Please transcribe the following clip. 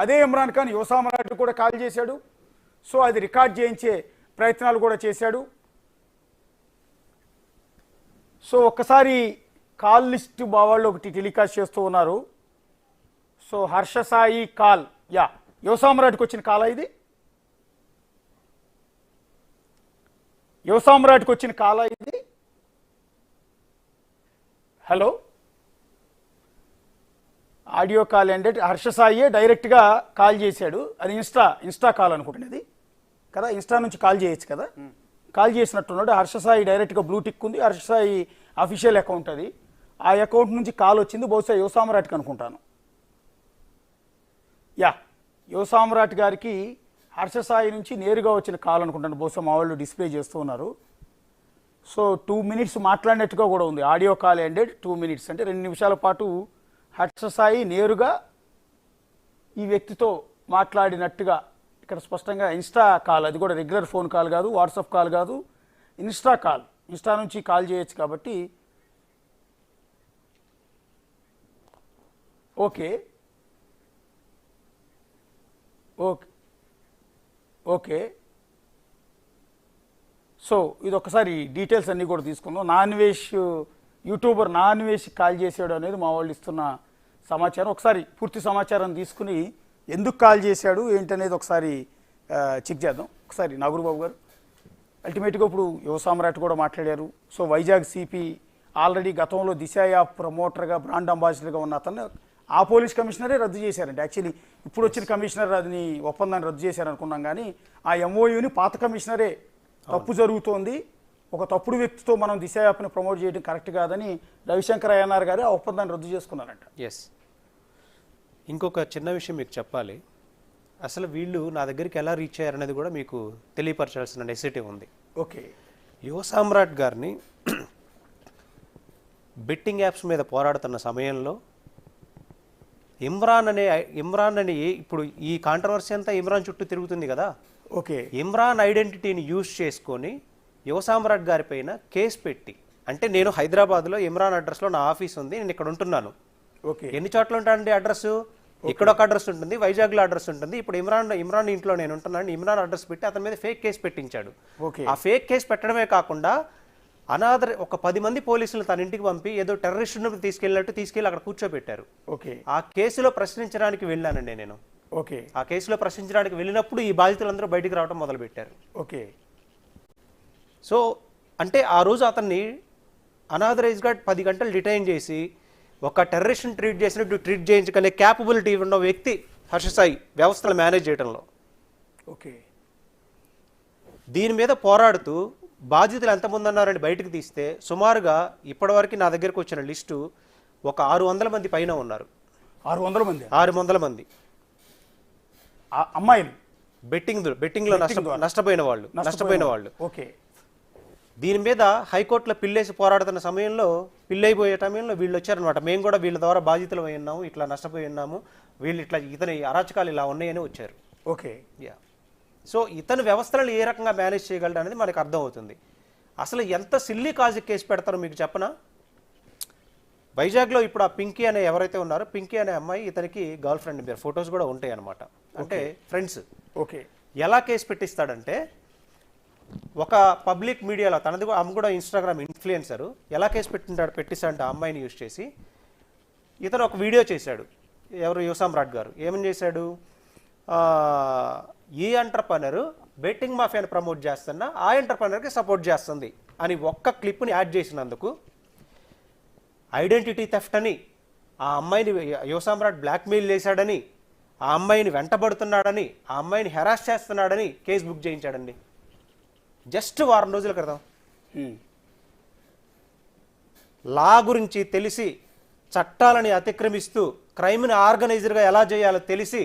అదే ఇమ్రాన్ ఖాన్ యువ సామ్రాట్ కూడా కాల్ చేశాడు. సో అది రికార్డ్ చేయించే ప్రయత్నాలు కూడా చేశాడు. సో ఒక్కసారి కాల్ లిస్ట్ బావాళ్ళు ఒకటి టెలికాస్ట్ చేస్తూ ఉన్నారు. So Harsha Sai call, yeah యువ సామ్రాట్కి వచ్చిన కాలా ఇది? యువ సామ్రాట్కి వచ్చిన కాలా ఇది? హలో, ఆడియో కాల్ అంటే హర్ష సాయి డైరెక్ట్గా కాల్ చేశాడు. అది ఇన్స్టా కాల్ అనుకుంటున్నది కదా, ఇన్స్టా నుంచి కాల్ చేయొచ్చు కదా, కాల్ చేసినట్టున్నాడు. హర్ష సాయి డైరెక్ట్గా బ్లూ టిక్ ఉంది, హర్ష సాయి అఫీషియల్ అకౌంట్ అది. ఆ అకౌంట్ నుంచి కాల్ వచ్చింది, బహుశా యువ సామ్రాట్కి అనుకుంటాను. యా, యువ సామ్రాట్ గారికి హర్ష సాయి నుంచి నేరుగా వచ్చిన కాల్ అనుకుంటాను, బహుశా మా వాళ్ళు డిస్ప్లే చేస్తూ ఉన్నారు. సో 2 minutes మాట్లాడినట్టుగా కూడా ఉంది. ఆడియో కాల్ ఎండెడ్ 2 minutes, అంటే 2 నిమిషాల పాటు హర్ష సాయి నేరుగా ఈ వ్యక్తితో మాట్లాడినట్టుగా ఇక్కడ స్పష్టంగా. ఇన్స్టా కాల్, అది కూడా రెగ్యులర్ ఫోన్ కాల్ కాదు, వాట్సాప్ కాల్ కాదు, ఇన్స్టా కాల్. ఇన్స్టా నుంచి కాల్ చేయొచ్చు కాబట్టి ఓకే ఓకే ఓకే. సో ఇది ఒకసారి డీటెయిల్స్ అన్నీ కూడా తీసుకుందాం. నాన్వేష్ యూట్యూబర్ నాన్వేష్ కాల్ చేశాడు అనేది మా వాళ్ళు ఇస్తున్న సమాచారం. ఒకసారి పూర్తి సమాచారం తీసుకుని ఎందుకు కాల్ చేశాడు ఏంటనేది ఒకసారి చెక్ చేద్దాం. ఒకసారి నాగూర్బాబు గారు, అల్టిమేట్గా ఇప్పుడు యువ సామ్రాట్ కూడా మాట్లాడారు. సో వైజాగ్ సిపి ఆల్రెడీ గతంలో దిశ యాప్ ప్రమోటర్గా, బ్రాండ్ అంబాసిడర్గా ఉన్న అతను ఆ పోలీస్ కమిషనరే రద్దు చేశారండి. యాక్చువల్లీ ఇప్పుడు వచ్చిన కమిషనర్ అదిని ఒప్పందాన్ని రద్దు చేశారనుకున్నాం, కానీ ఆ ఎంఓయూని పాత కమిషనరే తప్పు జరుగుతోంది, ఒక తప్పుడు వ్యక్తితో మనం దిశ యాప్ని ప్రమోట్ చేయడం కరెక్ట్ కాదని రవిశంకర్ అయ్యనార్ గారు ఆ ఒప్పందాన్ని రద్దు చేసుకున్నారంట. ఎస్, ఇంకొక చిన్న విషయం మీకు చెప్పాలి. అసలు వీళ్ళు నా దగ్గరికి ఎలా రీచ్ అయ్యారనేది కూడా మీకు తెలియపరచాల్సిన నెసెసిటీ ఉంది. ఓకే, యువ సామ్రాట్ గారిని బెట్టింగ్ యాప్స్ మీద పోరాడుతున్న సమయంలో ఇమ్రాన్ అని ఇప్పుడు ఈ కాంట్రవర్సీ అంతా ఇమ్రాన్ చుట్టూ తిరుగుతుంది కదా. ఓకే, ఇమ్రాన్ ఐడెంటిటీని యూజ్ చేసుకొని యువ సామ్రాట్ గారి పైన కేసు పెట్టి, అంటే నేను హైదరాబాద్లో ఇమ్రాన్ అడ్రస్లో నా ఆఫీస్ ఉంది, నేను ఇక్కడ ఉంటున్నాను. ఓకే, ఎన్ని చోట్ల ఉంటానండి అడ్రస్? ఇక్కడ ఒక అడ్రస్ ఉంటుంది, వైజాగ్లో అడ్రస్ ఉంటుంది. ఇప్పుడు ఇమ్రాన్ ఇంట్లో నేను ఉంటున్నాను, ఇమ్రాన్ అడ్రస్ పెట్టి అతని మీద ఫేక్ కేసు పెట్టించాడు. ఆ ఫేక్ కేసు పెట్టడమే కాకుండా ఒక 10 మంది పోలీసులు తన ఇంటికి పంపి ఏదో టెర్రరిస్టును తీసుకెళ్ళి అక్కడ కూర్చోబెట్టారు. ఓకే, ఆ కేసులో ప్రశ్నించడానికి వెళ్ళానండి నేను. ఓకే, ఆ కేసులో ప్రశ్నించడానికి వెళ్ళినప్పుడు ఈ బాధితులందరూ బయటికి రావడం మొదలుపెట్టారు. ఓకే. సో అంటే ఆ రోజు అతన్ని అనాథరైజ్గా 10 గంటలు డిటైన్ చేసి ఒక టెర్రరిస్ట్ని ట్రీట్ చేసినట్టు ట్రీట్ చేయించగలిగే క్యాపబిలిటీ ఉన్న వ్యక్తి హర్ష సాయి వ్యవస్థలు మేనేజ్ చేయడంలో. ఓకే, దీని మీద పోరాడుతూ బాధితులు ఎంతమంది ఉన్నారని బయటకు తీస్తే సుమారుగా ఇప్పటివరకు నా దగ్గరకు వచ్చిన లిస్టు ఒక 600 మంది పైన ఉన్నారు. 600 మంది అమ్మాయిలు బెట్టింగ్లో నష్టపోయిన వాళ్ళు. ఓకే, దీని మీద హైకోర్టులో పిల్లేసి పోరాడుతున్న సమయంలో, పిల్లైపోయే సమయంలో వీళ్ళు వచ్చారనమాట. మేము కూడా వీళ్ళ ద్వారా బాధితులు అయి ఉన్నాము, ఇట్లా నష్టపోయి ఉన్నాము, వీళ్ళు ఇట్లా ఇతని అరాచకాలు ఇలా ఉన్నాయని వచ్చారు. Okay, yeah. సో ఇతను వ్యవస్థలను ఏ రకంగా మేనేజ్ చేయగలడు అనేది మనకు అర్థమవుతుంది. అసలు ఎంత సిల్లీ కాజు కేసు పెడతారో మీకు చెప్పనా? వైజాగ్లో ఇప్పుడు ఆ పింకీ అనే ఎవరైతే ఉన్నారో, పింకీ అనే అమ్మాయి ఇతనికి గర్ల్ ఫ్రెండ్, మీరు ఫొటోస్ కూడా ఉంటాయి అనమాట, అంటే ఫ్రెండ్స్. ఓకే, ఎలా కేసు పెట్టిస్తాడంటే ఒక పబ్లిక్ మీడియాలో తనది ఆమె కూడా ఇన్స్టాగ్రామ్ ఇన్ఫ్లుయెన్సరు, ఎలా కేసు పెట్టిస్తాడంటే ఆ అమ్మాయిని యూజ్ చేసి ఇతను ఒక వీడియో చేశాడు. ఎవరు? యువ సామ్రాట్ గారు ఏమని చేశాడు? ఈ ఎంటర్ప్రెనర్ బెట్టింగ్ మాఫియాని ప్రమోట్ చేస్తున్నా ఆ ఎంటర్ప్రెనర్కి సపోర్ట్ చేస్తుంది అని ఒక్క క్లిప్ని యాడ్ చేసినందుకు ఐడెంటిటీ థెఫ్ట్ అని, ఆ అమ్మాయిని యువ సామ్రాట్ బ్లాక్మెయిల్ చేశాడని, ఆ అమ్మాయిని వెంటబడుతున్నాడని, ఆ అమ్మాయిని హెరాస్ చేస్తున్నాడని కేసు బుక్ చేయించాడండి. జస్ట్ వారం రోజుల క్రితం. లా గురించి తెలిసి చట్టాలని అతిక్రమిస్తూ క్రైమ్ని ఆర్గనైజర్గా ఎలా చేయాలో తెలిసి